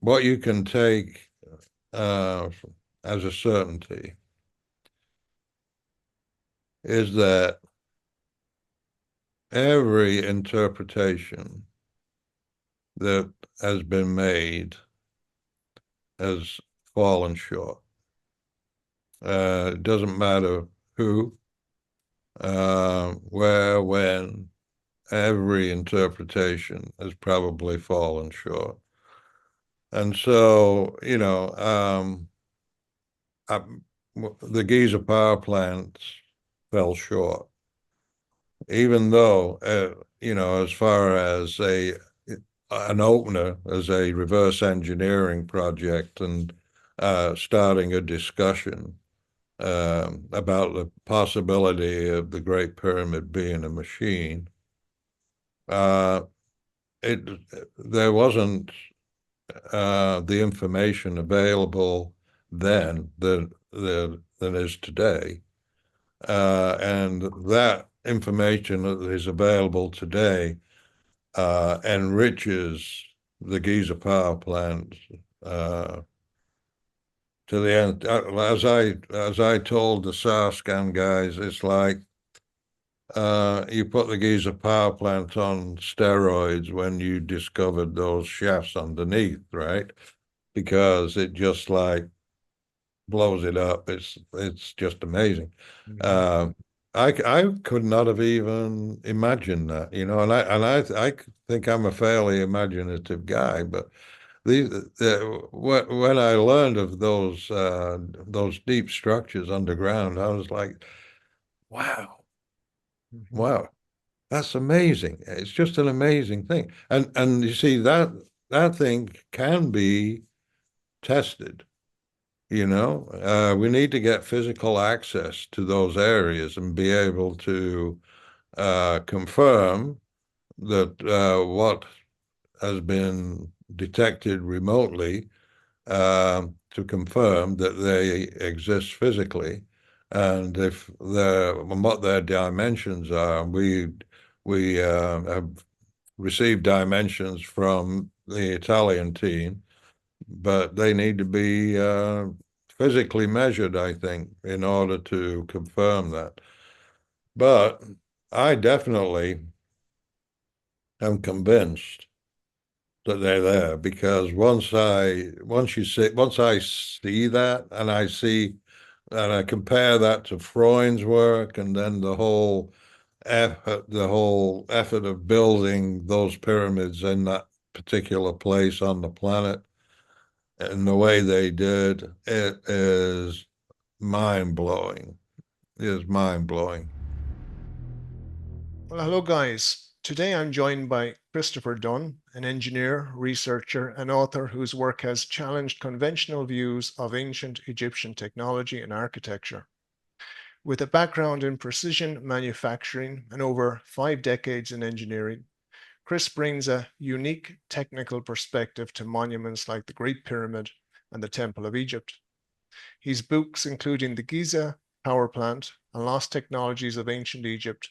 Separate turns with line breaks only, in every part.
what you can take uh, as a certainty is that every interpretation that has been made has fallen short. It doesn't matter who, where, when, every interpretation has probably fallen short. And so, I, the Giza Power Plant fell short, even though, as far as an opener, as a reverse engineering project and starting a discussion about the possibility of the Great Pyramid being a machine. Uh, it there wasn't the information available then that is today, and that information that is available today enriches the Giza Power Plant to the end. As I told the SAR-scan guys, it's like you put the Giza Power Plant on steroids when you discovered those shafts underneath, right? Because it just like blows it up. It's just amazing.
Mhm.
Uh, I could not have even imagined that, and I think I'm a fairly imaginative guy, but when I learned of those deep structures underground, I was like, wow,
Mhm.
wow. That's amazing. It's just an amazing thing. And you see that thing can be tested, We need to get physical access to those areas and be able to confirm that what has been detected remotely to confirm that they exist physically, and if they're what their dimensions are. We have received dimensions from the Italian team, but they need to be physically measured, I think, in order to confirm that. But I definitely am convinced that they're there because once I see that and I compare that to Freund's work and then the whole effort of building those pyramids in that particular place on the planet and the way they did, it is mind blowing. It is mind blowing.
Well, hello, guys. Today I'm joined by Christopher Dunn, an engineer, researcher, and author whose work has challenged conventional views of ancient Egyptian technology and architecture. With a background in precision manufacturing and over 5 decades in engineering, Chris brings a unique technical perspective to monuments like the Great Pyramid and the Temple of Egypt. His books, including The Giza Power Plant and Lost Technologies of Ancient Egypt,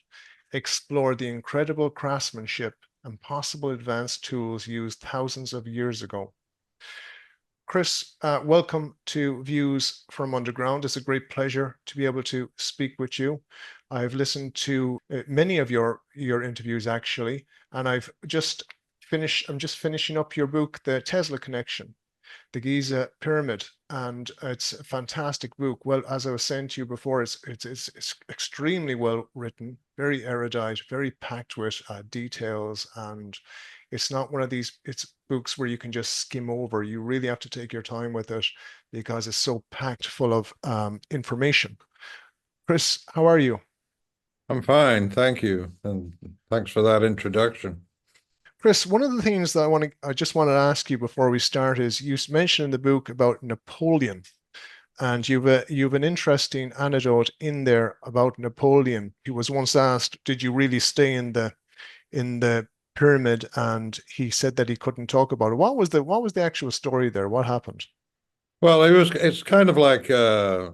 explore the incredible craftsmanship and possible advanced tools used thousands of years ago. Chris, welcome to Views from Underground. It's a great pleasure to be able to speak with you. I've listened to many of your interviews actually, and I'm just finishing up your book, The Tesla Connection, the Giza Pyramid, and it's a fantastic book. Well, as I was saying to you before, it's extremely well written, very erudite, very packed with details, and it's not one of these it's books where you can just skim over. You really have to take your time with it because it's so packed full of information. Chris, how are you?
I'm fine, thank you, and thanks for that introduction.
Chris, one of the things that I just want to ask you before we start is you mentioned in the book about Napoleon. And you've an interesting anecdote in there about Napoleon. He was once asked, "Did you really stay in the pyramid?" And he said that he couldn't talk about it. What was the actual story there? What happened?
Well, it's kind of like I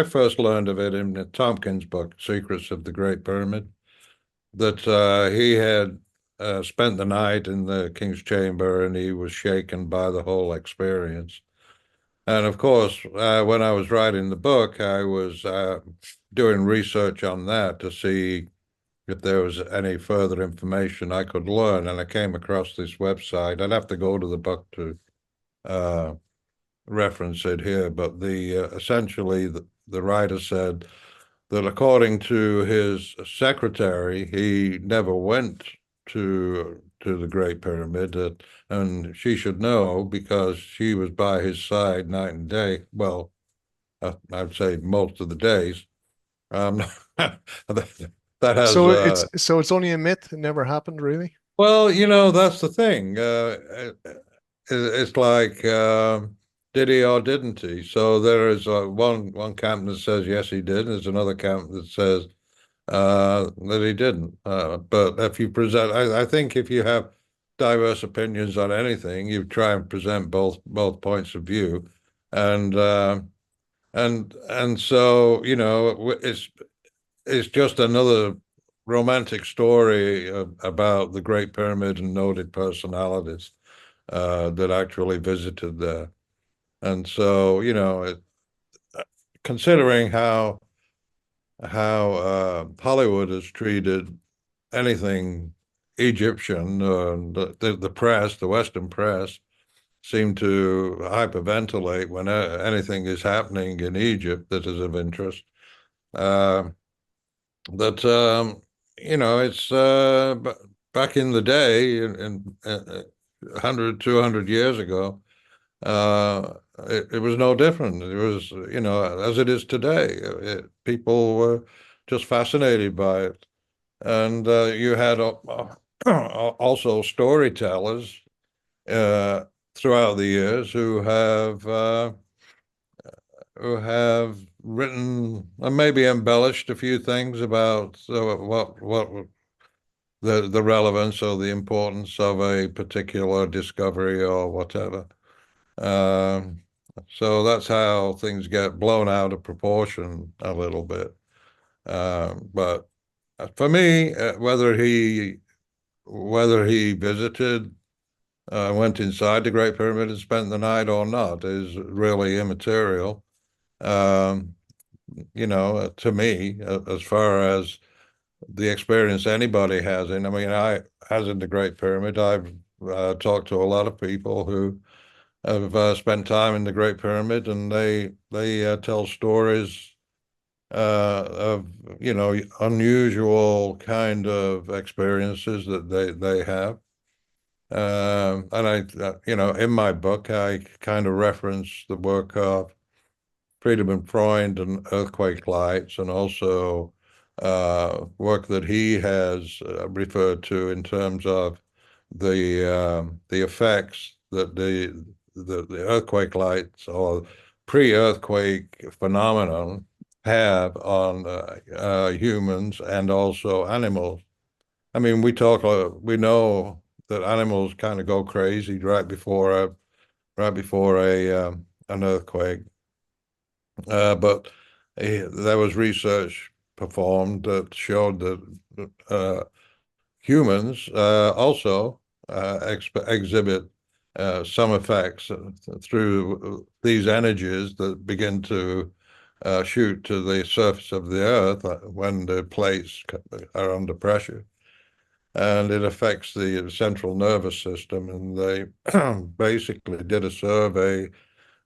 first learned of it in Tompkins' book, Secrets of the Great Pyramid, that he had. spent the night in the king's chamber, and he was shaken by the whole experience. And of course, when I was writing the book, I was doing research on that to see if there was any further information I could learn. And I came across this website. I'd have to go to the book to uh, reference it here, but essentially the writer said that according to his secretary, he never went to the Great Pyramid, and she should know because she was by his side night and day. Well, I'd say most of the days. Um, that has
So it's only a myth. It never happened, really.
well, that's the thing. It's like did he or didn't he? So there is one camp that says yes, he did. There's another camp that says that he didn't. But if you present, I think if you have diverse opinions on anything, you try and present both points of view, and so it's just another romantic story about the Great Pyramid and noted personalities that actually visited there. And so, considering how Hollywood has treated anything Egyptian, the press, the Western press, seem to hyperventilate when anything is happening in Egypt that is of interest. Uh, that it's back in the day, in 100, 200 years ago, it was no different. It was, as it is today. People were just fascinated by it. And you had also storytellers uh, throughout the years who have written and maybe embellished a few things about what the relevance or the importance of a particular discovery or whatever. Um, so that's how things get blown out of proportion a little bit. But for me, whether he visited, went inside the Great Pyramid and spent the night or not is really immaterial. Um, to me, as far as the experience anybody has in, I mean, as in the Great Pyramid, I've talked to a lot of people who have spent time in the Great Pyramid, and they tell stories of unusual kind of experiences that they have. And in my book, I kind of reference the work of Friedemann, Freund, and earthquake lights, and also work that he has referred to in terms of the effects that the earthquake lights or pre-earthquake phenomenon have on humans and also animals. I mean, we know that animals kind of go crazy right before a an earthquake. But there was research performed that showed that humans also exhibit some effects through these energies that begin to shoot to the surface of the earth when the plates are under pressure. And it affects the central nervous system. And they basically did a survey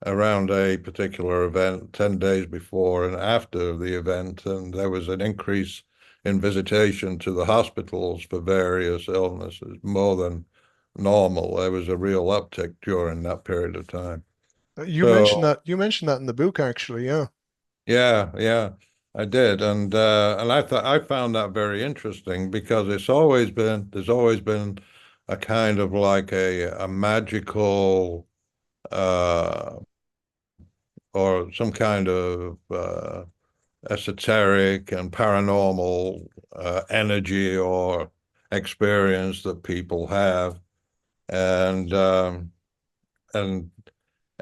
around a particular event 10 days before and after the event, and there was an increase in visitation to the hospitals for various illnesses, more than normal. There was a real uptick during that period of time. So,
You mentioned that in the book, actually. Yeah.
yeah, I did, and I found that very interesting because there's always been a kind of like a magical uh, or some kind of esoteric and paranormal energy or experience that people have, and and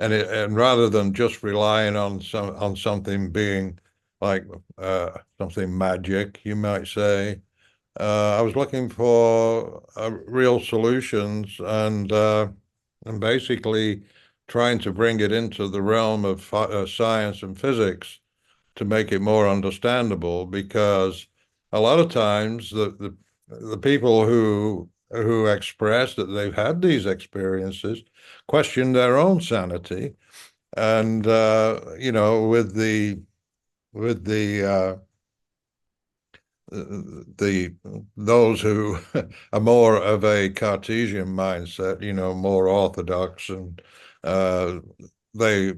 and rather than just relying on something being like something magic, you might say, I was looking for real solutions and basically trying to bring it into the realm of science and physics to make it more understandable. Because a lot of times the people who express that they've had these experiences question their own sanity, and with the those who are more of a Cartesian mindset, more orthodox, and uh, they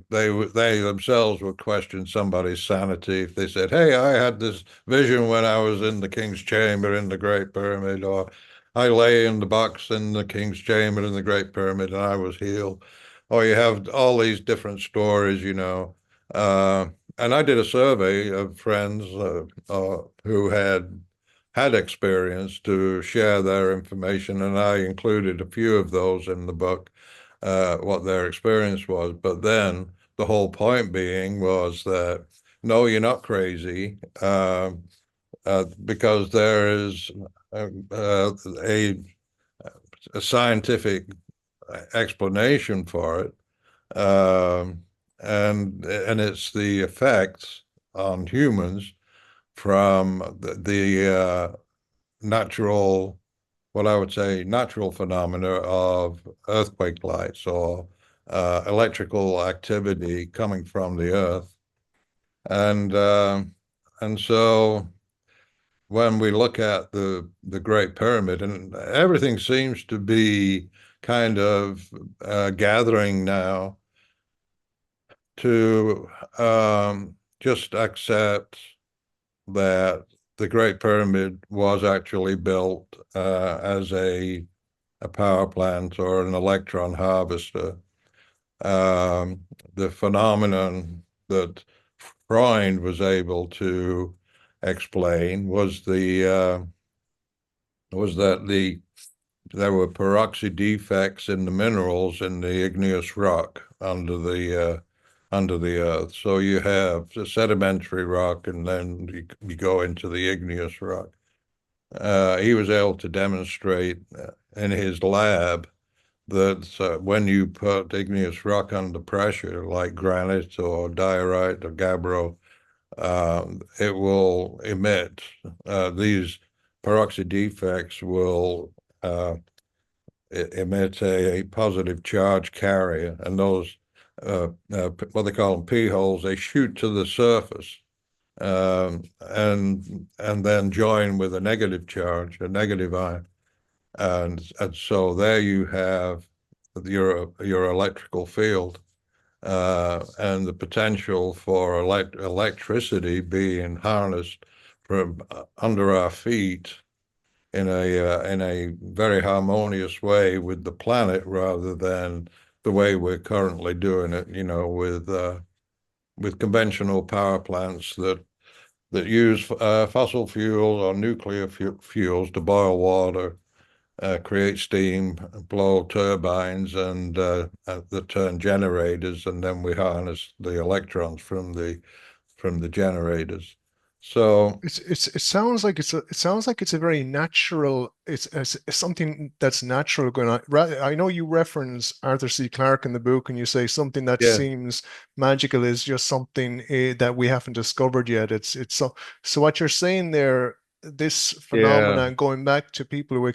themselves would question somebody's sanity if they said, "Hey, I had this vision when I was in the King's Chamber in the Great Pyramid," or "I lay in the box in the King's Chamber in the Great Pyramid and I was healed." Or you have all these different stories. Uh, and I did a survey of friends who had experience to share their information, and I included a few of those in the book, what their experience was. But then the whole point being was that no, you're not crazy, because there is a scientific explanation for it. Um, and it's the effects on humans from the natural, what I would say, natural phenomena of earthquake lights or electrical activity coming from the earth. And and so when we look at the Great Pyramid, and everything seems to be kind of gathering now to just accept that the Great Pyramid was actually built as a power plant or an electron harvester. The phenomenon that Freund was able to explain was that there were peroxide defects in the minerals in the igneous rock under the earth. So you have the sedimentary rock, and then you go into the igneous rock. He was able to demonstrate in his lab that when you put igneous rock under pressure, like granite or diorite or gabbro, it will emit these peroxide defects will emit a positive charge carrier, and those what they call them p holes, they shoot to the surface, and then join with a negative charge, a negative ion, and so there you have your electrical field, and the potential for electricity being harnessed from under our feet in a very harmonious way with the planet, rather than the way we're currently doing it, with conventional power plants that use fossil fuels or nuclear fuels to boil water, create steam, blow turbines, and that turn generators, and then we harness the electrons from the generators. So
It sounds like it sounds like it's a very natural, it's something that's natural going on. I know you reference Arthur C. Clarke in the book, and you say something that
yeah,
seems magical is just something that we haven't discovered yet. So what you're saying there, this
yeah,
phenomenon, going back to people who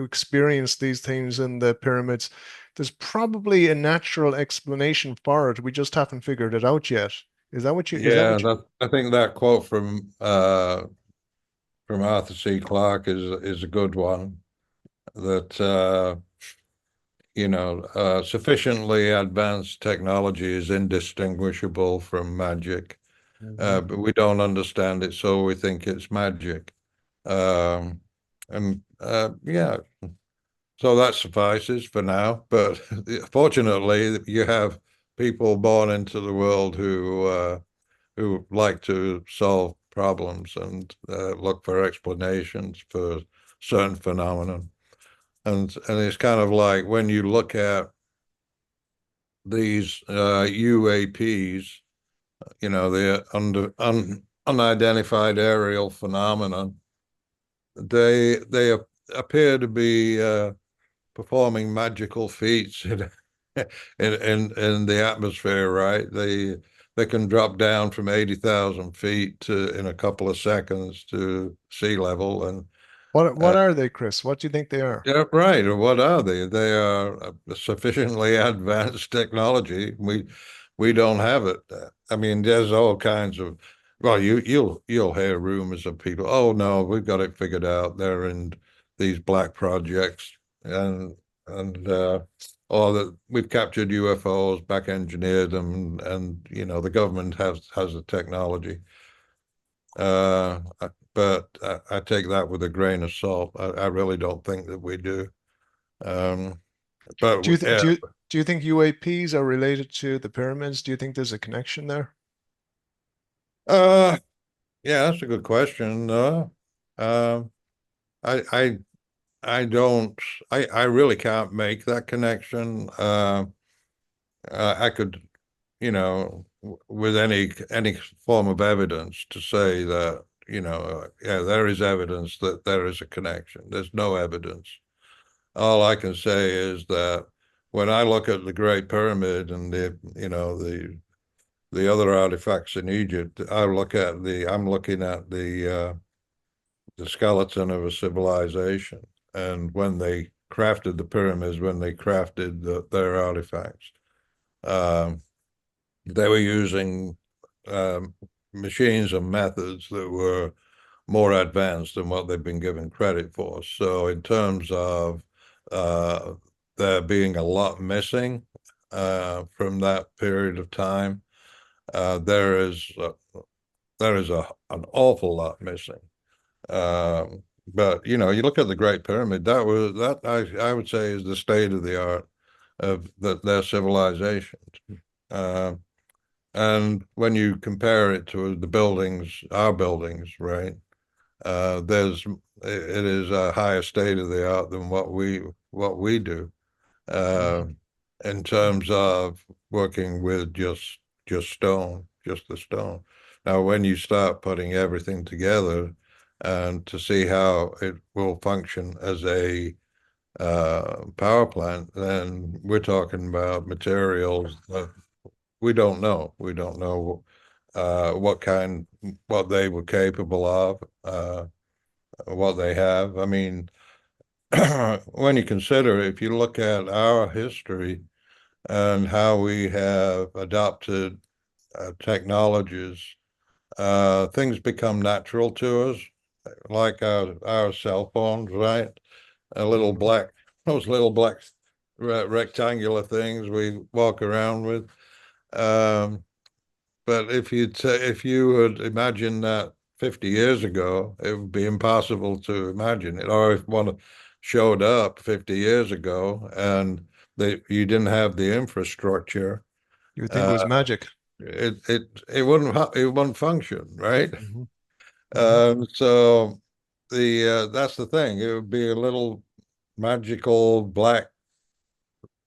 experience these things in the pyramids, there's probably a natural explanation for it. We just haven't figured it out yet. Is that
yeah.
what you?
I think that quote from Arthur C. Clarke is a good one. That sufficiently advanced technology is indistinguishable from magic,
Mhm.
but we don't understand it, so we think it's magic. Um, and yeah, so that suffices for now. But fortunately, you have people born into the world who like to solve problems and look for explanations for certain phenomena. And it's kind of like when you look at these UAPs, the unidentified aerial phenomenon. they appear to be performing magical feats in the atmosphere, right? They can drop down from 80,000 feet to in a couple of seconds to sea level, and
What
uh,
are they, Chris? What do you think they are?
yeah, right. And what are they? They are sufficiently advanced technology. We don't have it. I mean, there's all kinds of. Well, you'll hear rumors of people. Oh no, we've got it figured out. They're in these black projects, and or that we've captured UFOs, back engineered them, and the government has the technology. Uh, but I take that with a grain of salt. I really don't think that we do. Um, but
Do you th do you think UAPs are related to the pyramids? Do you think there's a connection there?
uh, yeah, that's a good question. Um, I, I, I don't. I really can't make that connection. I could, with any form of evidence, to say that yeah, there is evidence that there is a connection. There's no evidence. All I can say is that when I look at the Great Pyramid and the other artifacts in Egypt, I'm looking at the skeleton of a civilization. And when they crafted the pyramids, when they crafted their artifacts, um, they were using um, machines and methods that were more advanced than what they've been given credit for. So in terms of uh, there being a lot missing from that period of time, there is an awful lot missing. But you look at the Great Pyramid. I would say is the state of the art of their civilization. Uh, and when you compare it to the buildings, our buildings, right? It is a higher state of the art than what we do uh,
Mhm.
in terms of working with just stone, just the stone. Now, when you start putting everything together and to see how it will function as a power plant, then we're talking about materials that we don't know. We don't know what they were capable of, what they have. I mean, when you consider, if you look at our history and how we have adopted technologies, things become natural to us, like our cell phones, right? A little
Mhm.
black, those little black rectangular things we walk around with. Um, But if you would imagine that 50 years ago, it would be impossible to imagine it. Or if one showed up 50 years ago and you didn't have the infrastructure,
You would think it
uh,
was magic.
it wouldn't function, right?
Hmm. Hmm.
So that's the thing. It would be a little magical black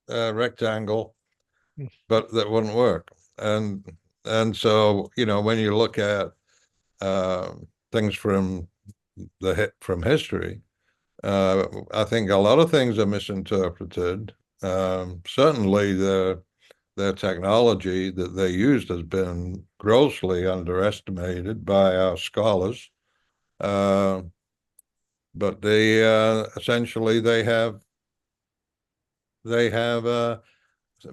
rectangle, but that wouldn't work. And and so when you look at uh, things from history. I think a lot of things are misinterpreted. Certainly, their technology that they used has been grossly underestimated by our scholars. Uh, but they essentially they have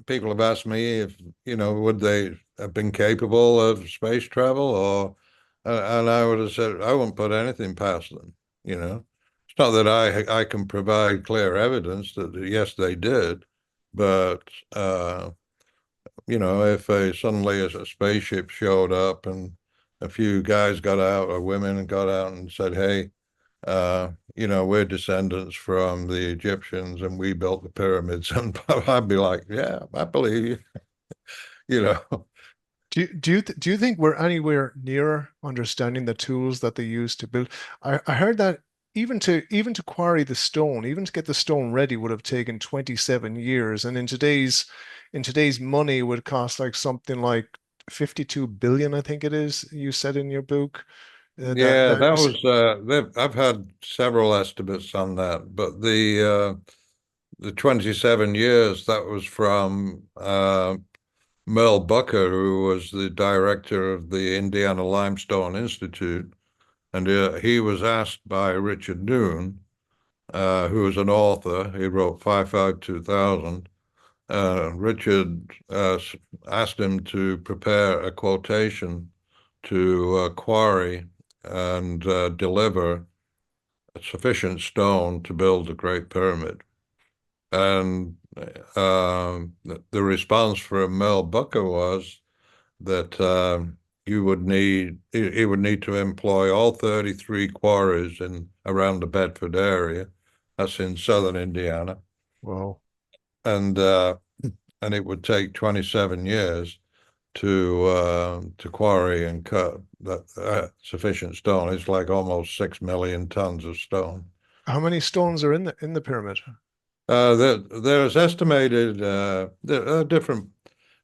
people have asked me if would they have been capable of space travel, or and I would have said I wouldn't put anything past them. It's not that I can provide clear evidence that yes they did, but if suddenly a spaceship showed up and a few guys got out or women and got out and said, hey, we're descendants from the Egyptians and we built the pyramids. And I'd be like, yeah, I believe you, you know.
Do you think we're anywhere nearer understanding the tools that they use to build? I heard that even to quarry the stone, even to get the stone ready would have taken 27 years, and in today's money would cost like something like 52 billion, I think it is, you said in your book.
Yeah,
That
that
is,
was I've had several estimates on that, but the 27 years that was from Merle Bucker, who was the director of the Indiana Limestone Institute, and he was asked by Richard Noon, who was an author. He wrote 552,000. Richard asked him to prepare a quotation to quarry and deliver sufficient stone to build the Great Pyramid. And the response from Mel Bucker was that he would need to employ all 33 quarries in around the Bedford area. That's in southern Indiana.
wow.
And it would take 27 years to quarry and cut that sufficient stone. It's like almost 6 million tons of stone.
How many stones are in the pyramid?
There's estimated there are different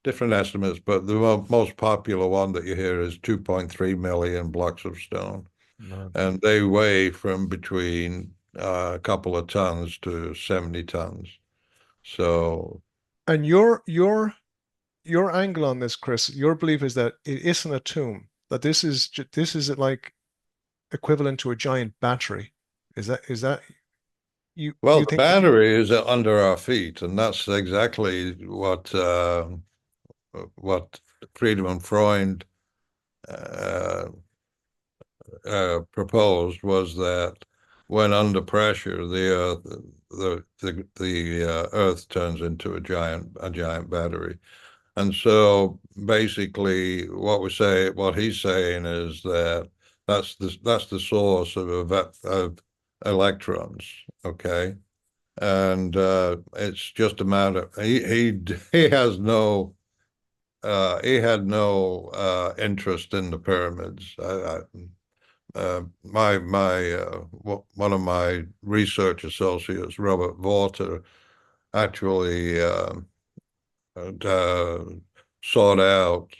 estimates, but the most popular one that you hear is 2.3 million blocks of stone,
Man.
and they weigh from between a couple of tons to 70 tons. So,
And your angle on this, Chris, your belief is that it isn't a tomb, that this is like equivalent to a giant battery. Is that
well,
you
the
think that?
battery is under our feet, and that's exactly what Friedemann Freund uh, proposed was that when under pressure, the Earth turns into a giant battery. And so basically, what he's saying is that that's the source of electrons. Okay, and it's just a matter. He has no. He had no interest in the pyramids. One of my research associates, Robert Walter, actually uh, sought out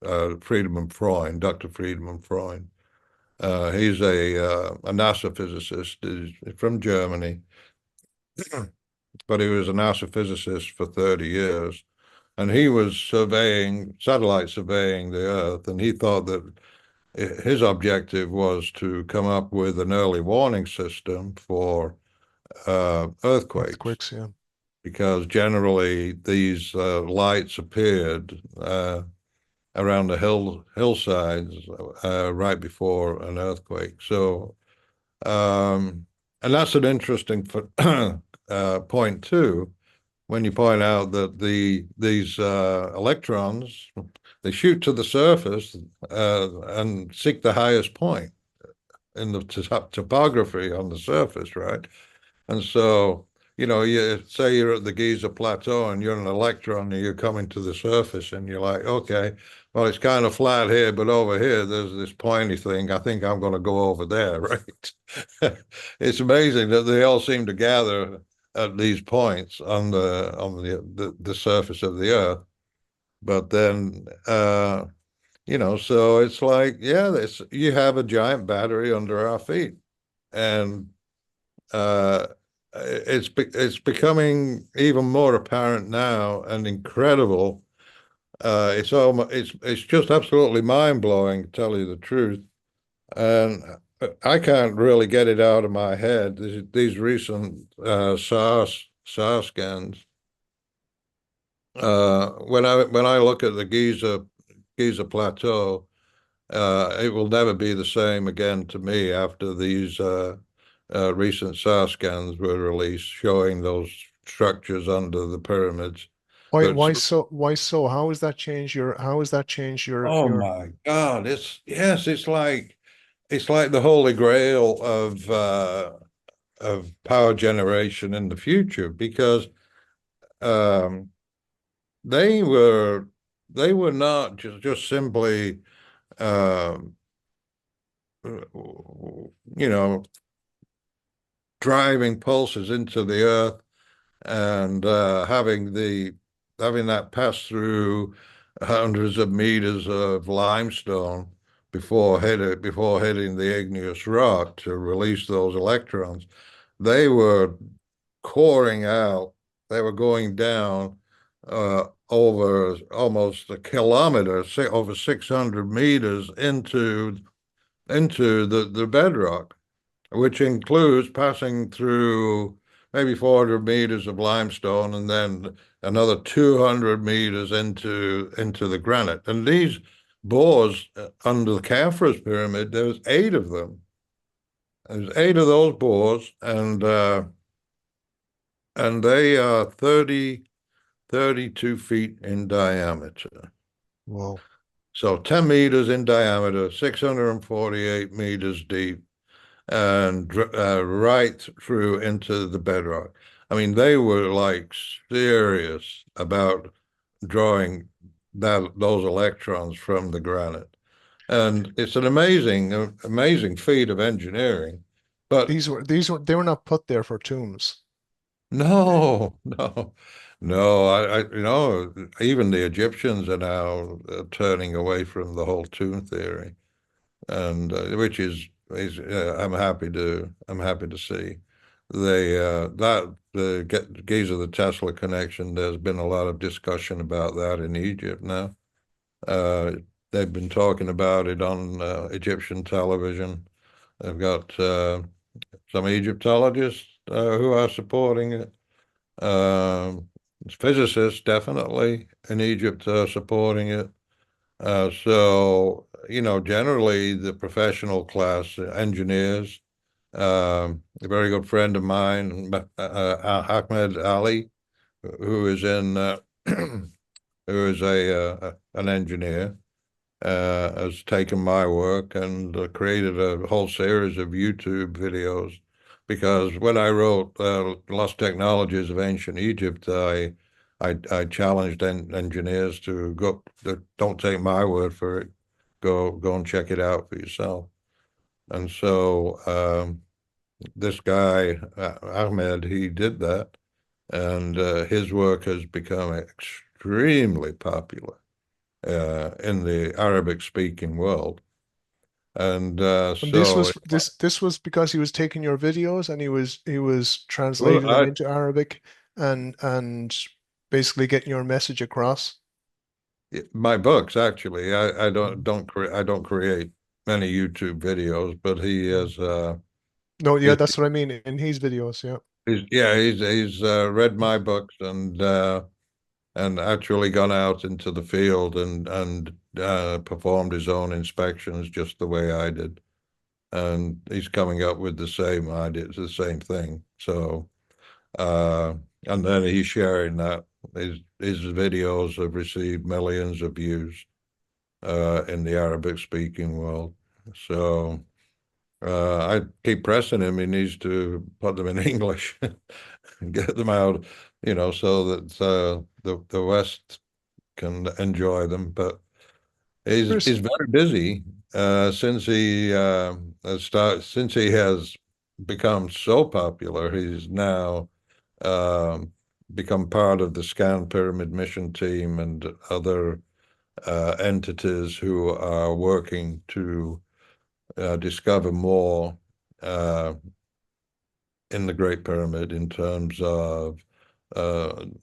Friedemann Freund, Dr. Friedemann Freund. He's a NASA physicist. He's from Germany, but he was a NASA physicist for 30 years. And he was satellite surveying the Earth, and he thought that his objective was to come up with an early warning system for earthquakes,
Earthquakes, yeah.
because generally these lights appeared around the hillsides right before an earthquake. So, and that's an interesting point too, when you point out that these electrons, they shoot to the surface and seek the highest point in the topography on the surface, right? And so, you say you're at the Giza Plateau and you're an electron and you're coming to the surface and you're like, okay, well, it's kind of flat here, but over here there's this pointy thing. I think I'm going to go over there, right? It's amazing that they all seem to gather at these points on the surface of the Earth. But then, so it's like, yeah, you have a giant battery under our feet, and uh, it's becoming even more apparent now and incredible. It's just absolutely mind blowing, to tell you the truth. And I can't really get it out of my head. These recent SAR scans. When I look at the Giza Plateau, it will never be the same again to me after these recent SAR scans were released, showing those structures under the pyramids. But
Why so? How has that changed
oh
your
my God, it's like the holy grail of power generation in the future, because um, they were they were not just simply um, you know driving pulses into the earth and having that pass through hundreds of meters of limestone. before hitting the igneous rock to release those electrons. They were coring out. They were going down over almost a kilometer, over 600 meters into the bedrock, which includes passing through maybe 400 meters of limestone and then another 200 meters into the granite. And these bores under the Khafre's pyramid, there was 8 of them. There's 8 of those bores, and they are 32 feet in diameter.
Whoa.
So 10 meters in diameter, 648 meters deep, and right through into the bedrock. I mean, they were like serious about drawing those electrons from the granite. And it's an amazing feat of engineering. But
They were not put there for tombs.
no, no, no. Even the Egyptians are now turning away from the whole tomb theory, and which is I'm happy to see. They that the Giza the Tesla connection. There's been a lot of discussion about that in Egypt now. Uh, they've been talking about it on Egyptian television. They've got some Egyptologists who are supporting it. Um, Physicists definitely in Egypt are supporting it. So, generally the professional class, engineers, a very good friend of mine, Ahmed Ali, who is in, who is an engineer, has taken my work and created a whole series of YouTube videos. Because when I wrote Lost Technologies of Ancient Egypt, I challenged engineers to go. Don't take my word for it. Go and check it out for yourself. And so this guy Ahmed, he did that, and his work has become extremely popular in the Arabic-speaking world. And
And
so,
this was because he was taking your videos and he was
well,
translating them into Arabic and basically getting your message across.
my books actually, I
Mm.
I don't create many YouTube videos, but he
Mm.
has
No, yeah,
he's,
that's what I mean in his videos, yeah.
he's read my books and actually gone out into the field and performed his own inspections just the way I did. And he's coming up with the same idea, it's the same thing. So, uh, and then he's sharing that. His videos have received millions of views in the Arabic speaking world. So, I keep pressing him. He needs to put them in English and get them out, so that the West can enjoy them. But
Chris,
he's very busy since he has become so popular. He's now um, become part of the Scan Pyramid mission team and other entities who are working to discover more uh, in the Great Pyramid in terms of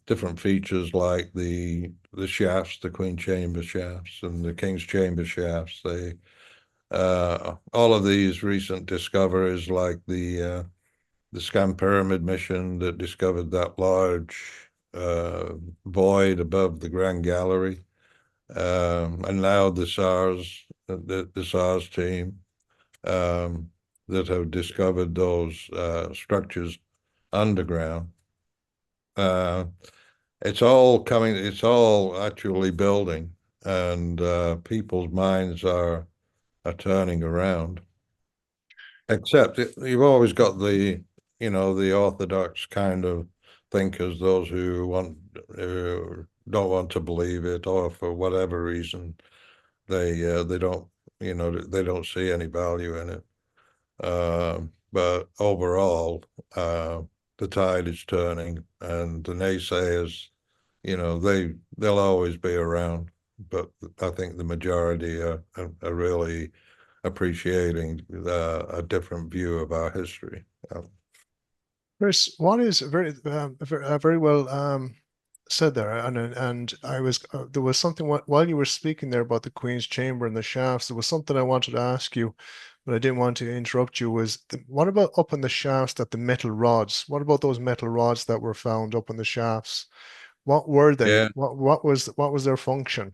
different features like the shafts, the Queen Chamber shafts and the King's Chamber shafts. They all of these recent discoveries, like the Scan Pyramid mission that discovered that large void above the Grand Gallery, and now the SARS team um, that have discovered those structures underground. Uh, it's all actually building, and people's minds are turning around. Except you've always got the orthodox kind of thinkers, those who don't want to believe it, or for whatever reason they don't, they don't see any value in it. But overall, the tide is turning, and the naysayers, they'll always be around. but I think the majority are really appreciating a different view of our history.
Chris, what is very well said there, and I was there was something while you were speaking there about the Queen's Chamber and the shafts. There was something I wanted to ask you, but I didn't want to interrupt you. What about up in the shafts that the metal rods? What about those metal rods that were found up in the shafts? What were they?
Yeah.
What was their function?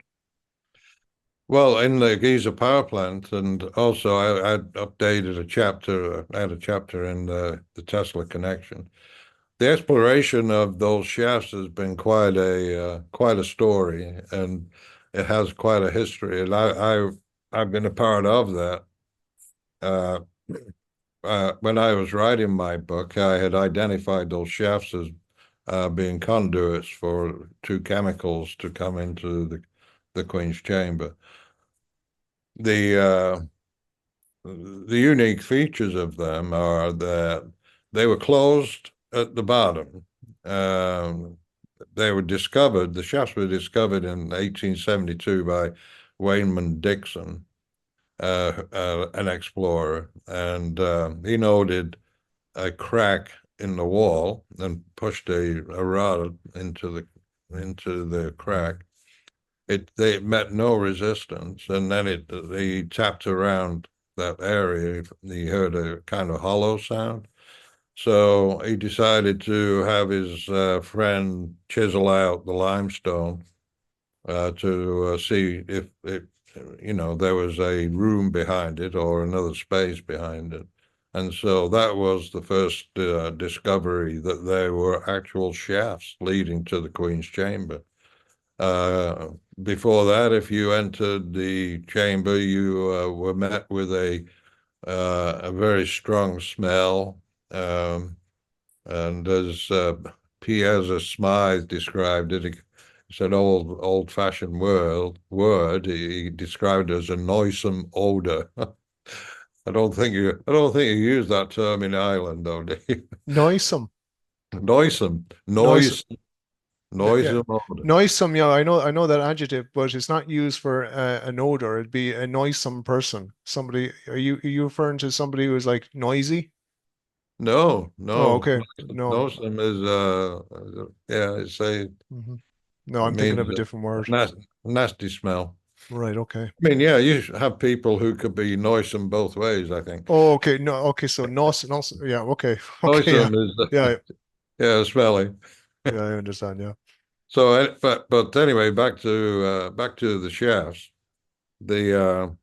Well, in the Giza Power Plant, and also I updated a chapter, I had a chapter in the Tesla connection. The exploration of those shafts has been quite a story, and it has quite a history. And I've been a part of that. Uh, when I was writing my book, I had identified those shafts as being conduits for two chemicals to come into the Queen's Chamber. The the unique features of them are that they were closed at the bottom. Um, they were discovered, the shafts were discovered in 1872 by Wayman Dixon, an explorer, and he noted a crack in the wall and pushed a rod into the crack. They met no resistance, and then he tapped around that area. He heard a kind of hollow sound. So he decided to have his friend chisel out the limestone to see if there was a room behind it or another space behind it. And so that was the first discovery that there were actual shafts leading to the Queen's Chamber. Uh, Before that, if you entered the chamber, you were met with a very strong smell. And as Piazza Smythe described it, it's an old-fashioned word. He described it as a noisome odor. I don't think you use that term in Ireland, though, do you?
Noisome,
Noisome,
noisome. Yeah,
noisome odor.
noisome. Yeah, I know that adjective, but it's not used for an odor. It'd be a noisome person. Somebody. Are you referring to somebody who's like noisy?
No,
Oh,
no,
okay. No.
noisome is yeah,
Mhm. No,
it
I'm thinking
means
of a different
a
word.
nasty smell.
Right. Okay.
I mean, yeah, you have people who could be noisome both ways, I think.
Oh, okay. No. Okay. So no. No. Yeah. Okay. Okay. Yeah.
Noisome is
Yeah.
yeah, smelly.
Yeah. I understand. Yeah.
So, but anyway, back to the shafts. The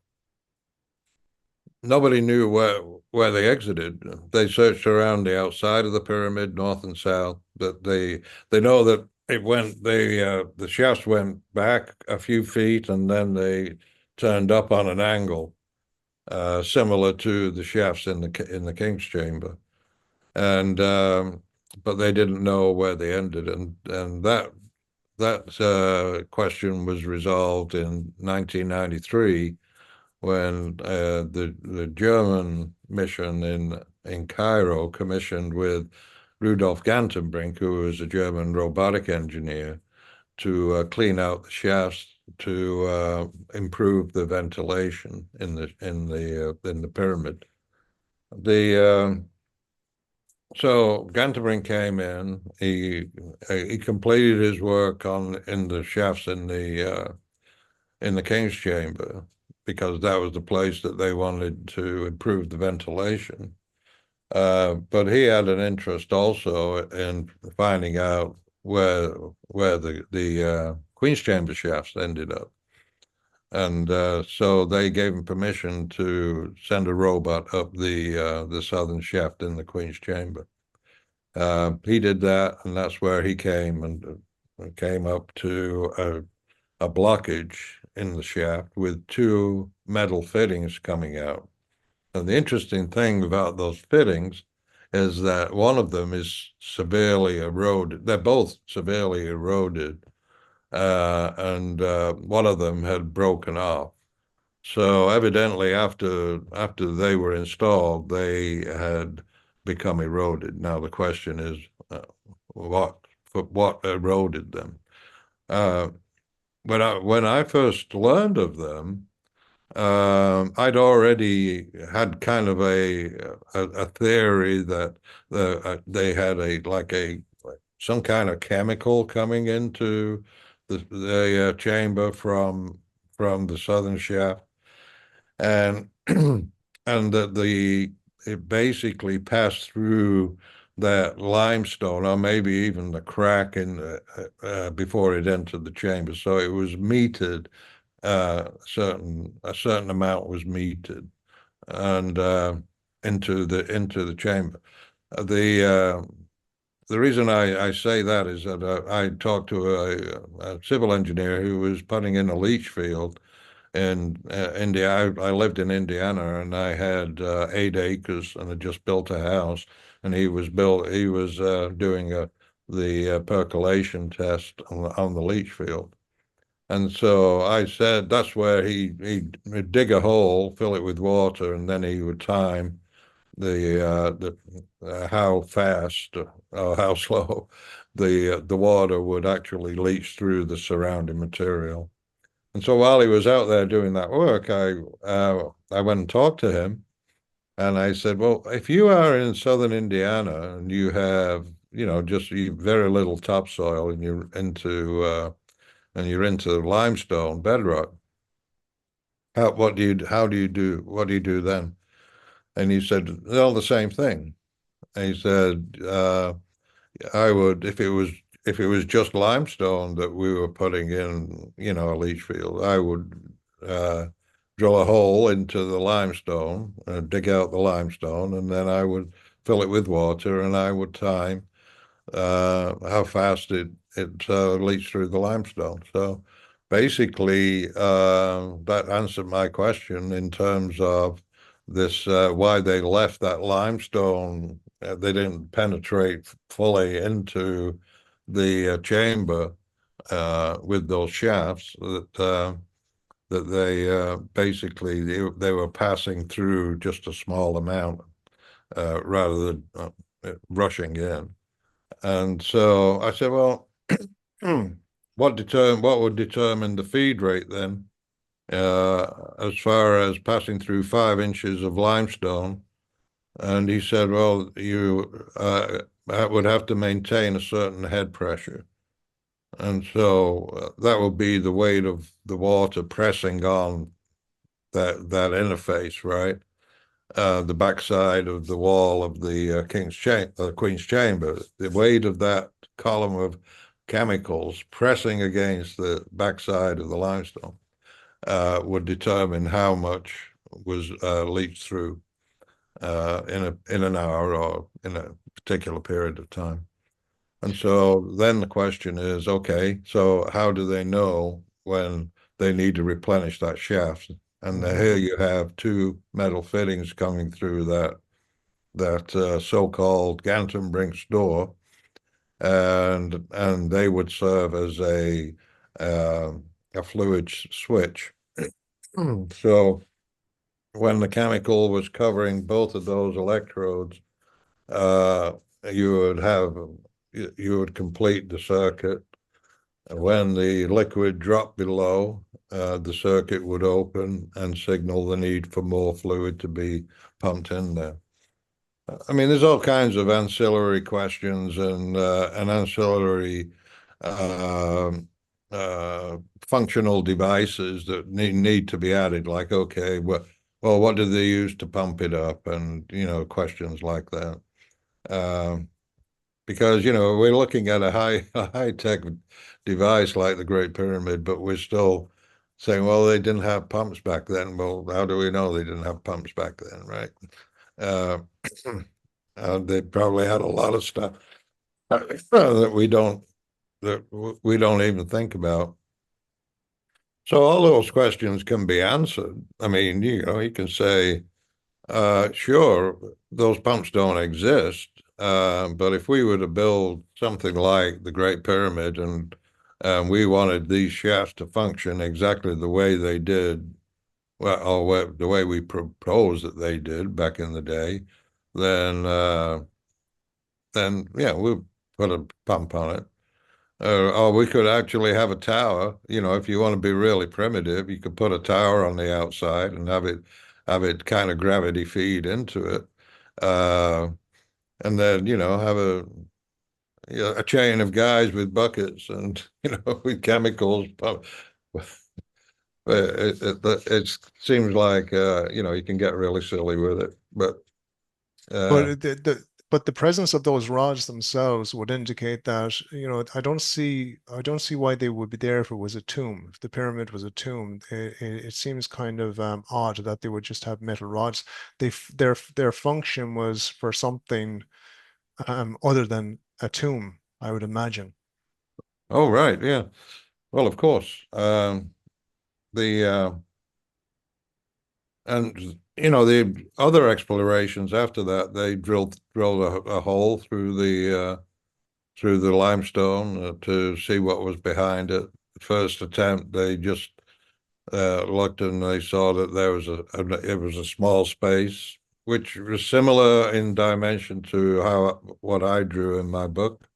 Nobody knew where they exited. They searched around the outside of the pyramid, north and south, but they know that the shafts went back a few feet and then they turned up on an angle, similar to the shafts in the King's Chamber, and but they didn't know where they ended, and that question was resolved in 1993 when the German mission in Cairo commissioned with Rudolf Gantenbrink, who was a German robotic engineer, to clean out the shafts to improve the ventilation in the pyramid. The So Gantenbrink came in. He completed his work in the shafts in the King's Chamber because that was the place that they wanted to improve the ventilation. But he had an interest also in finding out where the Queen's Chamber shafts ended up. And so they gave him permission to send a robot up the southern shaft in the Queen's Chamber. He did that, and that's where he came and came up to a blockage in the shaft with two metal fittings coming out. And the interesting thing about those fittings is that one of them is severely eroded. They're both severely eroded, and one of them had broken off. So evidently, after they were installed, they had become eroded. Now the question is, what eroded them? Uh, when I first learned of them, I'd already had kind of a theory that they had some kind of chemical coming into the chamber from the southern shaft, and and that it basically passed through that limestone, or maybe even the crack in before it entered the chamber. So it was metered. A certain amount was metered and into the chamber. The the reason I say that is that I talked to a civil engineer who was putting in a leach field in India. I lived in Indiana, and I had 8 acres, and had just built a house. And he was doing the percolation test on the leach field. And so I said that's where he'd dig a hole, fill it with water, and then he would time the how fast or how slow the water would actually leach through the surrounding material. And so while he was out there doing that work, I went and talked to him, and I said, "Well, if you are in southern Indiana and you have, just very little topsoil, and you're into limestone bedrock, what do you do then?" And he said, "Well, the same thing." And he said, "I would, if it was just limestone that we were putting in, a leach field, I would drill a hole into the limestone, dig out the limestone, and then I would fill it with water, and I would time how fast it leached through the limestone." So basically, that answered my question in terms of this why they left that limestone. They didn't penetrate fully into the chamber with those shafts. That they basically they were passing through just a small amount rather than rushing in. And so I said, well, what would determine the feed rate then, as far as passing through 5 inches of limestone? And he said, well, you would have to maintain a certain head pressure. And so that would be the weight of the water pressing on that interface, right? The backside of the wall of the Queen's chamber, the weight of that column of chemicals pressing against the backside of the limestone would determine how much was leached through in an hour or in a particular period of time. And so then the question is, okay, so how do they know when they need to replenish that shaft? And here you have two metal fittings coming through that so-called Gantenbrink's door, and they would serve as a fluid switch. So when the chemical was covering both of those electrodes, uh, you would have you would complete the circuit. When the liquid dropped below, the circuit would open and signal the need for more fluid to be pumped in there. I mean, there's all kinds of ancillary questions and ancillary um functional devices that need to be added. Like, okay, well, what do they use to pump it up, and questions like that. Um, because we're looking at a high tech device like the Great Pyramid, but we're still saying, well, they didn't have pumps back then. Well, how do we know they didn't have pumps back then, right? Uh, they probably had a lot of stuff that we don't even think about. So all those questions can be answered. I mean, you can say, sure, those pumps don't exist, but if we were to build something like the Great Pyramid, and we wanted these shafts to function exactly the way they did, well, or the way we proposed that they did back in the day, then yeah, we'll put a pump on it. Or we could actually have a tower. You know, if you want to be really primitive, you could put a tower on the outside and have it kind of gravity feed into it, uh, and then have a chain of guys with buckets and with chemicals. It seems like you can get really silly with it, but uh,
But the presence of those rods themselves would indicate that, I don't see why they would be there if it was a tomb. If the pyramid was a tomb, it seems kind of odd that they would just have metal rods. Their function was for something other than a tomb, I would imagine.
oh right, yeah. Well, of course. The And the other explorations after that, they drilled a hole through the limestone to see what was behind it. First attempt, they just looked and they saw that it was a small space, which was similar in dimension to what I drew in my book.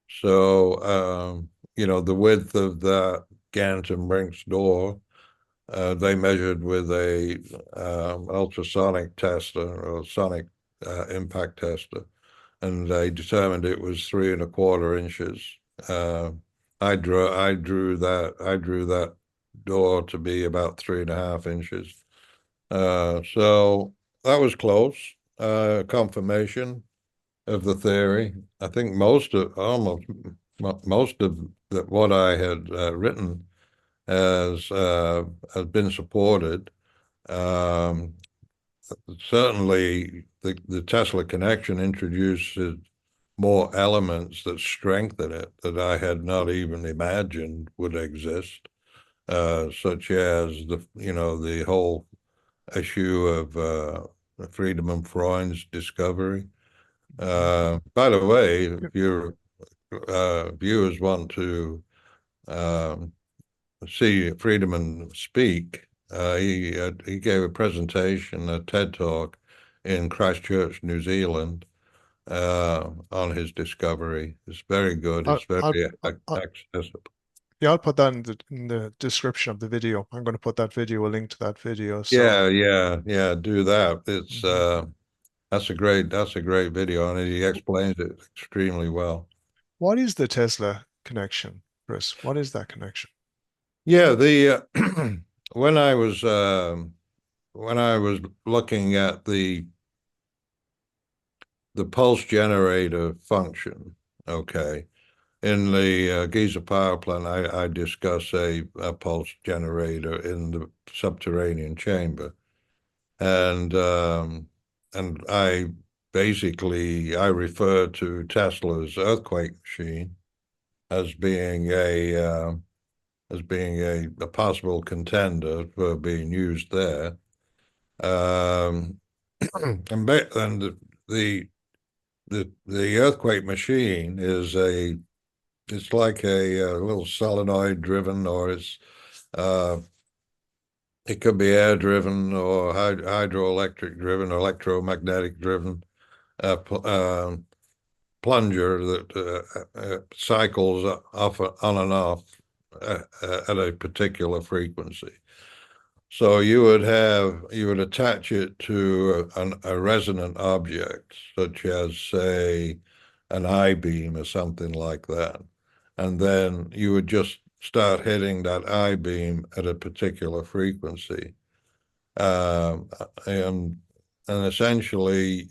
So the width of that Ganton Brink's door. They measured with a ultrasonic tester or sonic impact tester, and they determined it was 3.25 inches. Uh, I drew that door to be about 3.5 inches. So that was close. Confirmation of the theory. I think most of what I had written has been supported. Um, Certainly, the Tesla connection introduces more elements that strengthen it that I had not even imagined would exist, such as the whole issue of Friedemann Freund's discovery. By the way, if your viewers want to um, see Friedemann speak. He gave a presentation, a TED talk in Christchurch, New Zealand, on his discovery. It's very good.
I'll,
It's very
I'll, I'll,
accessible.
yeah, I'll put that in the description of the video. I'm going to put that video, a link to that video. So,
Yeah, yeah, yeah. Do that. It's
mhm.
that's a great video, and he explains it extremely well.
What is the Tesla connection, Chris? What is that connection?
Yeah, the when I was when I was looking at the pulse generator function. Okay. In the Giza Power Plant, I discuss a pulse generator in the subterranean chamber, and I refer to Tesla's earthquake machine as being a possible contender for being used there. Um, and the earthquake machine it's like a little solenoid driven, or uh, it could be air driven or hydroelectric driven, electromagnetic driven plunger that cycles off on and off at a particular frequency. So you would attach it to a resonant object, such as, say, an I-beam or something like that. And then you would just start hitting that I-beam at a particular frequency. Um, and and essentially,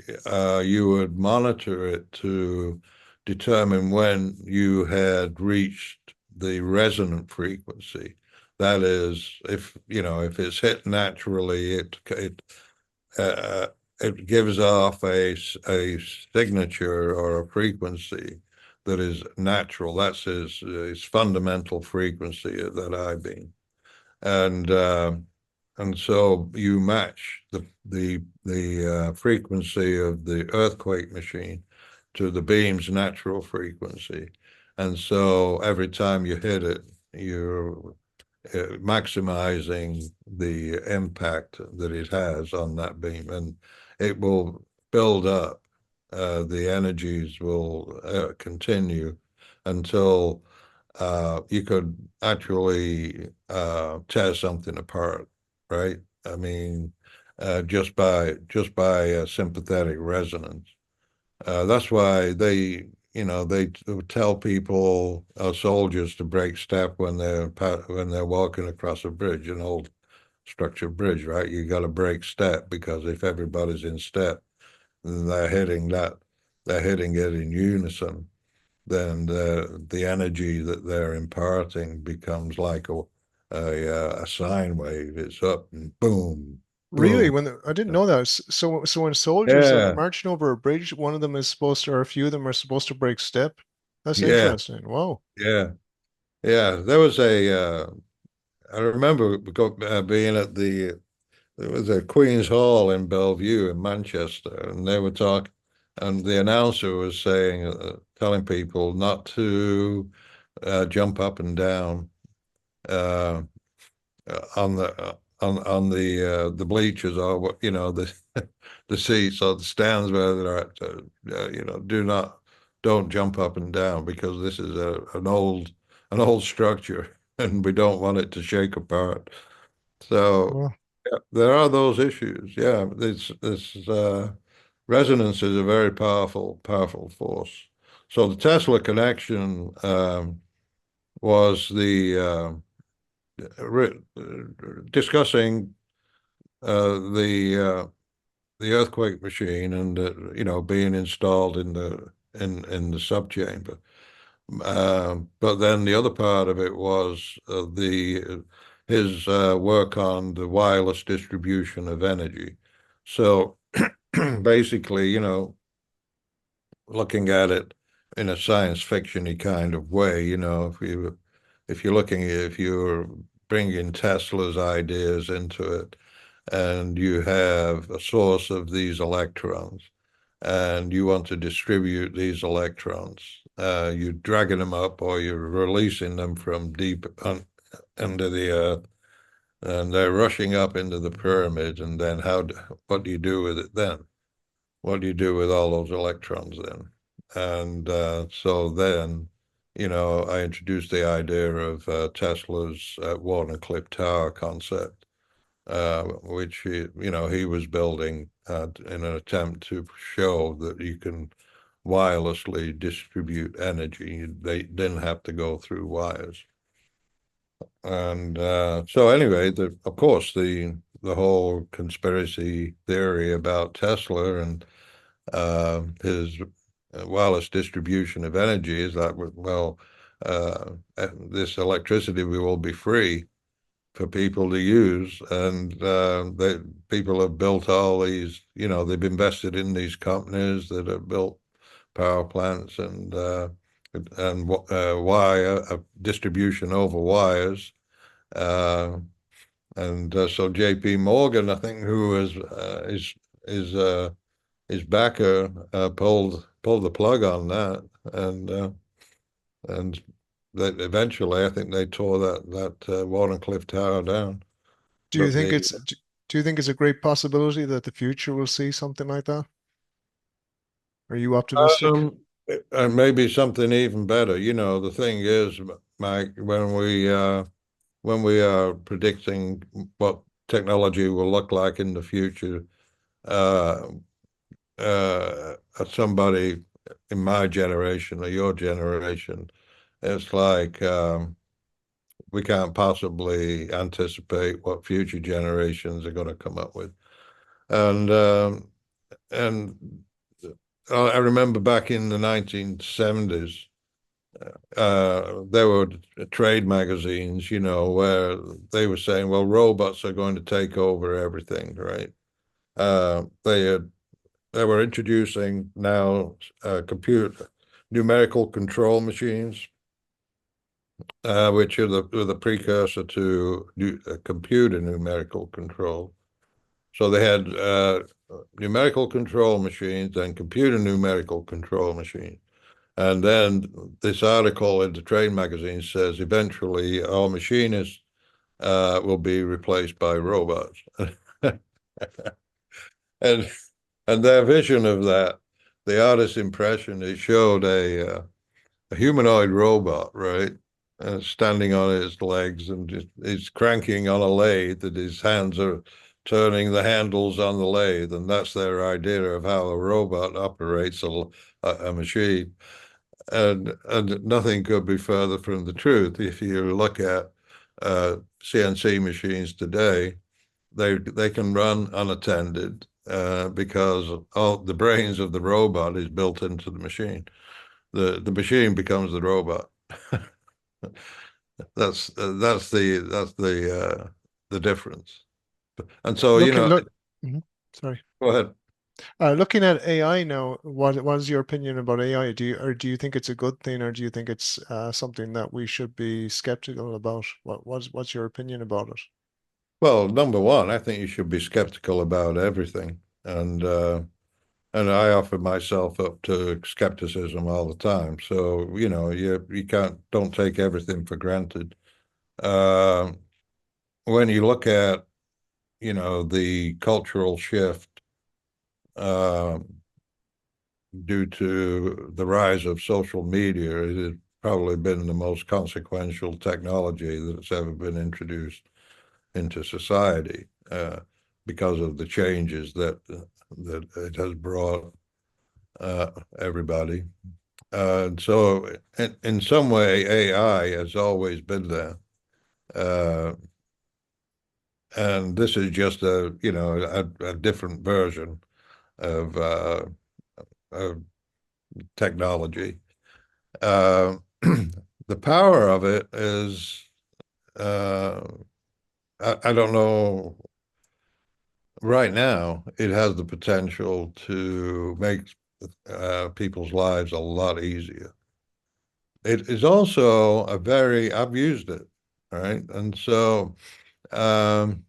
you would monitor it to determine when you had reached the resonant frequency. That is, if it's hit naturally, uh, it gives off a signature or a frequency that is natural. That's his fundamental frequency at that I beam, and and so you match the frequency of the earthquake machine to the beam's natural frequency, and so every time you hit it, you're maximizing the impact that it has on that beam, and it will build up. The energies will continue until you could actually tear something apart, right? I mean, just by sympathetic resonance. That's why they tell people, soldiers, to break step when they're walking across a bridge, an old structured bridge, right? You got to break step, because if everybody's in step, then they're hitting it in unison. Then the energy that they're imparting becomes like a sine wave. It's up and boom,
Really?
boom.
I didn't know that. So when soldiers are
Yeah,
marching over a bridge, one of them is supposed to, or a few of them are supposed to break step. That's
yeah,
interesting. Wow.
yeah, yeah. There was I remember being at there was a Queen's Hall in Bellevue in Manchester, and they were talking, and the announcer was saying, telling people not to jump up and down uh, on the bleachers, or the the seats or the stands where they're at. Don't jump up and down, because this is an old structure, and we don't want it to shake apart. So
Well,
yeah, there are those issues. Yeah, this resonance is a very powerful force. So the Tesla connection was discussing the earthquake machine, and being installed in the subchamber. But then the other part of it was the his work on the wireless distribution of energy. So basically, looking at it in a science fictiony kind of way, if you're bringing Tesla's ideas into it, and you have a source of these electrons, and you want to distribute these electrons, you're dragging them up, or you're releasing them from deep under the earth, and they're rushing up into the pyramid. And then what do you do with it then? What do you do with all those electrons then? And so then, I introduced the idea of Tesla's Wardenclyffe Tower concept, which he was building in an attempt to show that you can wirelessly distribute energy. They didn't have to go through wires. And so anyway, of course, the whole conspiracy theory about Tesla and his wireless distribution of energy is that, well, this electricity will be free for people to use, and people have built all these. They've invested in these companies that have built power plants, and wire distribution over wires. Uh, and so J.P. Morgan, I think, who is his backer, pulled the plug on that, and that eventually, I think, they tore that Wardenclyffe Tower down.
do you
But
think
the
do you think it's a great possibility that the future will see something like that? Are you optimistic?
um, and maybe something even better. The thing is, Mike, when we are predicting what technology will look like in the future, uh, somebody in my generation or your generation, it's like, we can't possibly anticipate what future generations are going to come up with. And I remember back in the 1970s, there were trade magazines, where they were saying, well, robots are going to take over everything, right? They were introducing now computer numerical control machines, which are the precursor to computer numerical control. So they had numerical control machines and computer numerical control machines. And then this article in the trade magazine says eventually our machinists will be replaced by robots. and and their vision of that, the artist's impression, it showed a humanoid robot, right? standing on his legs and just he's cranking on a lathe, and his hands are turning the handles on the lathe, and that's their idea of how a robot operates a machine. And nothing could be further from the truth. If you look at CNC machines today, they can run unattended because all the brains of the robot is built into the machine. The machine becomes the robot. That's the difference. And so,
Mhm. Sorry.
go ahead.
Looking at AI now, what is your opinion about AI? Do you think it's a good thing, or do you think it's something that we should be skeptical about? What's your opinion about it?
Well, number one, I think you should be skeptical about everything, and I offer myself up to skepticism all the time. So, you don't take everything for granted. Uh, when you look at, the cultural shift uh, due to the rise of social media, it has probably been the most consequential technology that's ever been introduced into society because of the changes that it has brought everybody. So, in some way, AI has always been there, uh, and this is just a different version of, of technology. Uh, the power of it is, uh, I don't know. Right now, it has the potential to make people's lives a lot easier. It is also I've used it, right? And so um,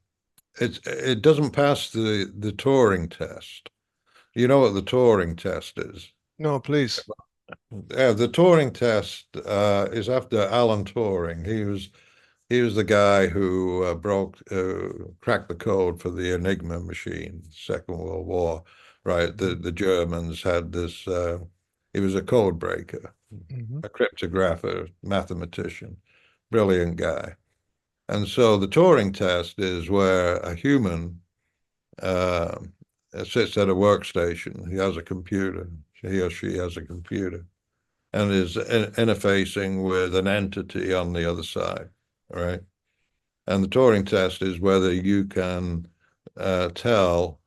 it doesn't pass the Turing test. You know what the Turing test is?
No, please.
Yeah, the Turing test is after Alan Turing. He was the guy who cracked the code for the Enigma machine, Second World War, right? The Germans had this. He was a code breaker,
Mm-hmm.
a cryptographer, mathematician, brilliant guy. And so the Turing test is where a human uh, sits at a workstation. He has a computer. He or she has a computer and is interfacing with an entity on the other side, right? And the Turing test is whether you can tell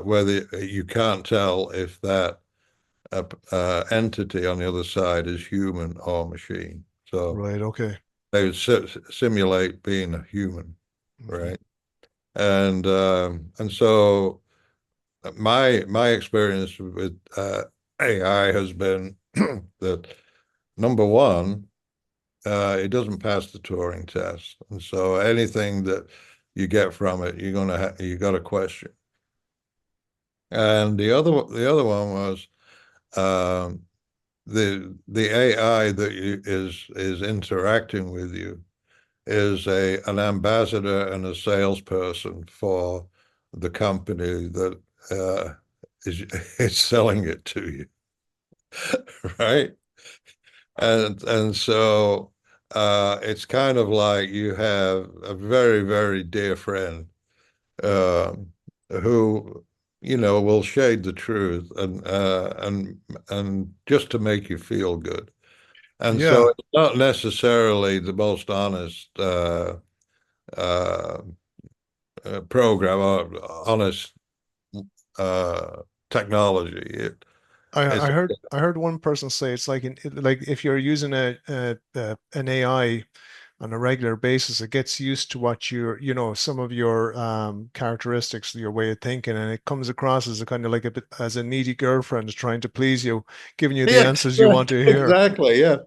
whether you can't tell if that entity on the other side is human or machine. So
Right. Okay.
they would simulate being a human,
Hmm.
right? And so my experience with AI has been that number one, it doesn't pass the Turing test, and so anything that you get from it, you got to question. And the other one was um, the AI that is interacting with you is an ambassador and a salesperson for the company that is is selling it to you, right? And so it's kind of like you have a very, very dear friend um, who will shade the truth and just to make you feel good. And so
Yeah,
it's not necessarily the most honest uh, program or honest technology.
I
It's
heard one person say it's like like if you're using an AI on a regular basis, it gets used to what some of your characteristics, your way of thinking, and it comes across as a kind of like a bit as a needy girlfriend trying to please you, giving you the
yeah,
answers you
yeah,
want to hear.
exactly. Yeah.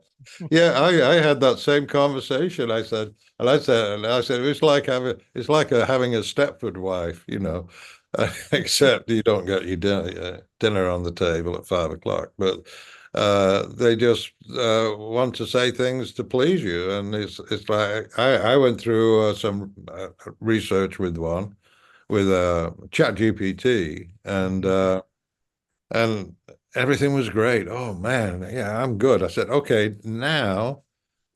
Yeah, I had that same conversation. I said, it's like having a Stepford wife, except you don't get your dinner on the table at 5 o'clock, but they just want to say things to please you, and it's like I went through some research with Chat GPT,
Mhm.
and everything was great. Oh man, yeah, I'm good. I said, okay, now.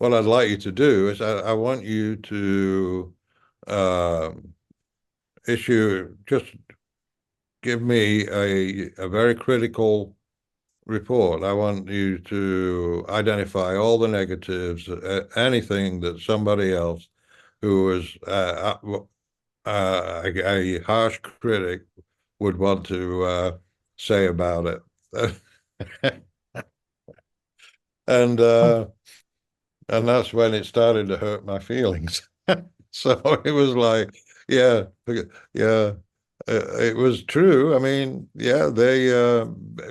what I'd like you to do is I want you to um, just give me a very critical report. I want you to identify all the negatives, anything that somebody else who is a harsh critic would want to say about it. and uh, and that's when it started to hurt my feelings. So it was like, yeah, yeah, it was true. I mean, yeah, they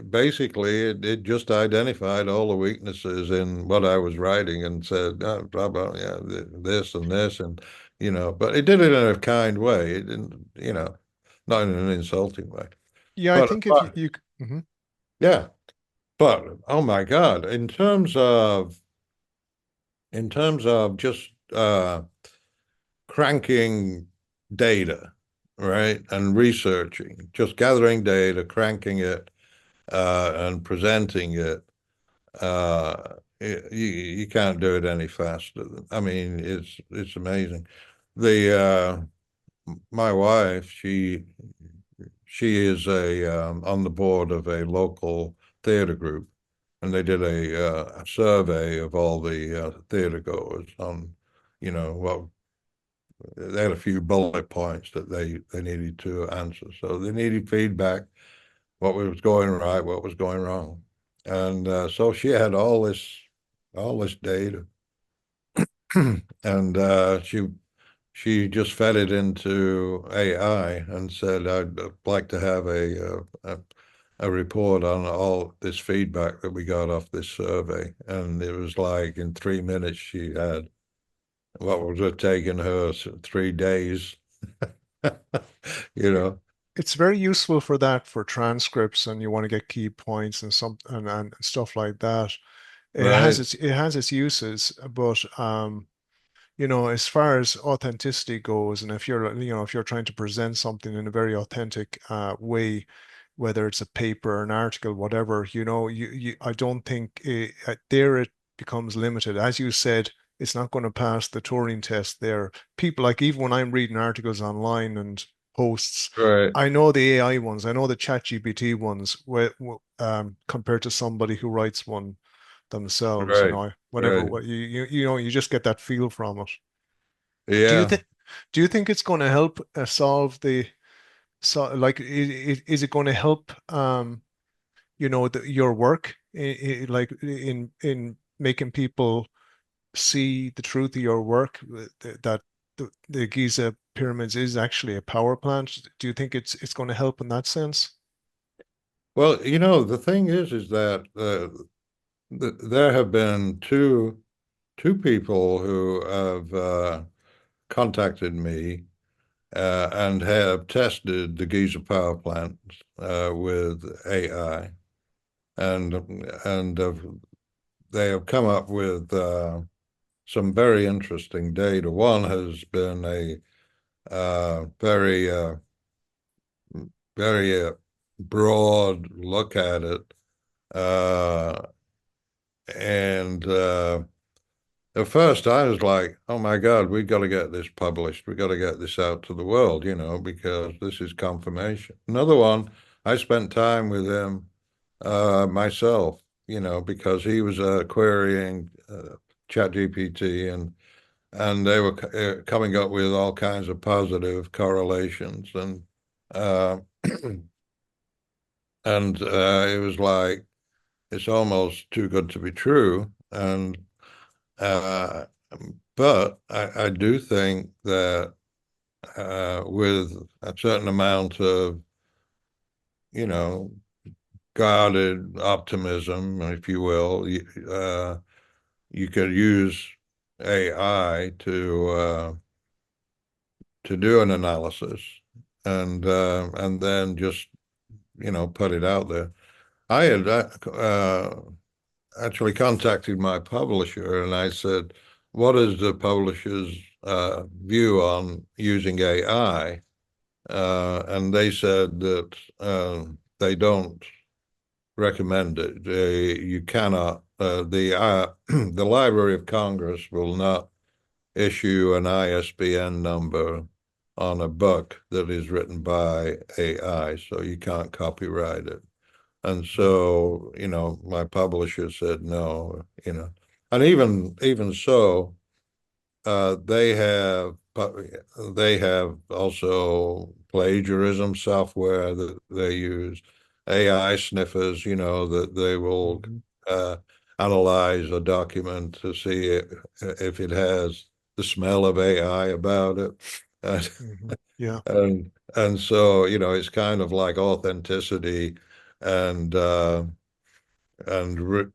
basically it just identified all the weaknesses in what I was writing and said, oh, blah blah, yeah, this and this, and but it did it in a kind way. It didn't, not in an insulting way.
Yeah, I
But
think if you mhm.
yeah, but oh my God, in terms of just cranking data, right? And researching, just gathering data, cranking it, and presenting it. You can't do it any faster. I mean, it's amazing. The My wife, she is a on the board of a local theater group, and they did a survey of all the theater goers on, what they had a few bullet points that they needed to answer. So they needed feedback, what was going right, what was going wrong, and so she had all this data, and she just fed it into AI and said, "I'd like to have a report on all this feedback that we got off this survey." And it was like in 3 minutes she had what would have taken her 3 days. you know,
It's very useful for that for transcripts and you want to get key points and and stuff like that.
right,
It has its uses, but as far as authenticity goes, and if you're trying to present something in a very authentic way, whether it's a paper, an article, whatever, I don't think there it becomes limited. As you said, it's not going to pass the Turing test there. People like even when I'm reading articles online and posts,
right,
I know the AI ones, I know the ChatGPT ones, compared to somebody who writes one themselves,
right,
whatever,
right.
what you just get that feel from it. Do you
Yeah.
think do you think it's going to help solve like is it going to help your work like in making people see the truth of your work that the Giza pyramids is actually a power plant? Do you think it's going to help in that sense?
Well, the thing is that there have been two people who have contacted me and have tested the Giza Power Plant with AI, and they have come up with some very interesting data. One has been a very broad look at it, uh, and at first, I was like, "Oh my God, we've got to get this published. We've got to get this out to the world, because this is confirmation." Another one, I spent time with him myself, because he was querying ChatGPT, and they were coming up with all kinds of positive correlations, uh, and it was like it's almost too good to be true, and. Uh, but I do think that with a certain amount of, you know, guarded optimism, if you will, you could use AI to do an analysis and then just put it out there. I had actually contacted my publisher and I said, "What is the publisher's view on using AI?" And they said that they don't recommend it. You cannot the Library of Congress will not issue an ISBN number on a book that is written by AI, so you can't copyright it. And so, my publisher said no, and even so, they have also plagiarism software that they use, AI sniffers, that they will analyze a document to see if it has the smell of AI about it.
Yeah.
And so, it's kind of like authenticity and and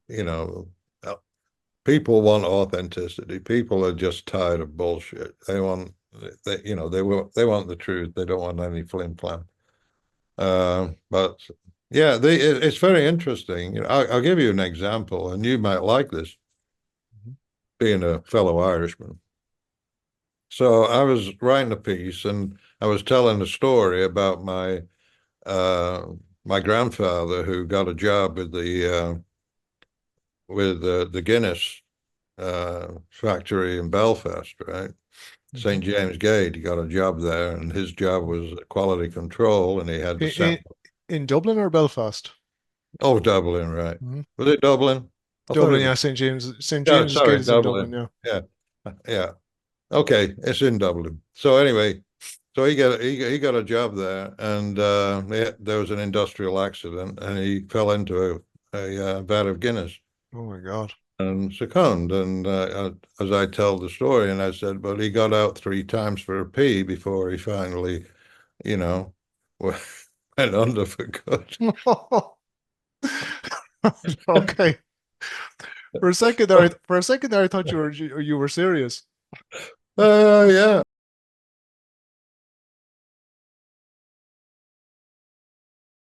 people want authenticity. People are just tired of bullshit. They want they want the truth. They don't want any flim flam. But yeah, it's very interesting. I'll give you an example, and you might like this, being a fellow Irishman. So I was writing a piece, and I was telling a story about my grandfather who got a job with the Guinness factory in Belfast, right? St. James Gate. He got a job there, and his job was quality control, and he had to
In,
sample.
in Dublin or Belfast?
Oh, Dublin, right?
Mhm.
Was it Dublin? I thought it
Dublin,
was.
yeah, St. James. St.
Yeah,
James's Gate
sorry,
is in Dublin,
Dublin.
yeah.
Yeah, yeah. Okay, it's in Dublin. So anyway, so he got a job there, and there was an industrial accident, and he fell into a vat of Guinness
Oh my God.
and succumbed. And as I tell the story, and I said, but he got out 3 times for a pee before he finally, you know, went under for good.
Okay. For a second there, I thought you were serious.
Yeah.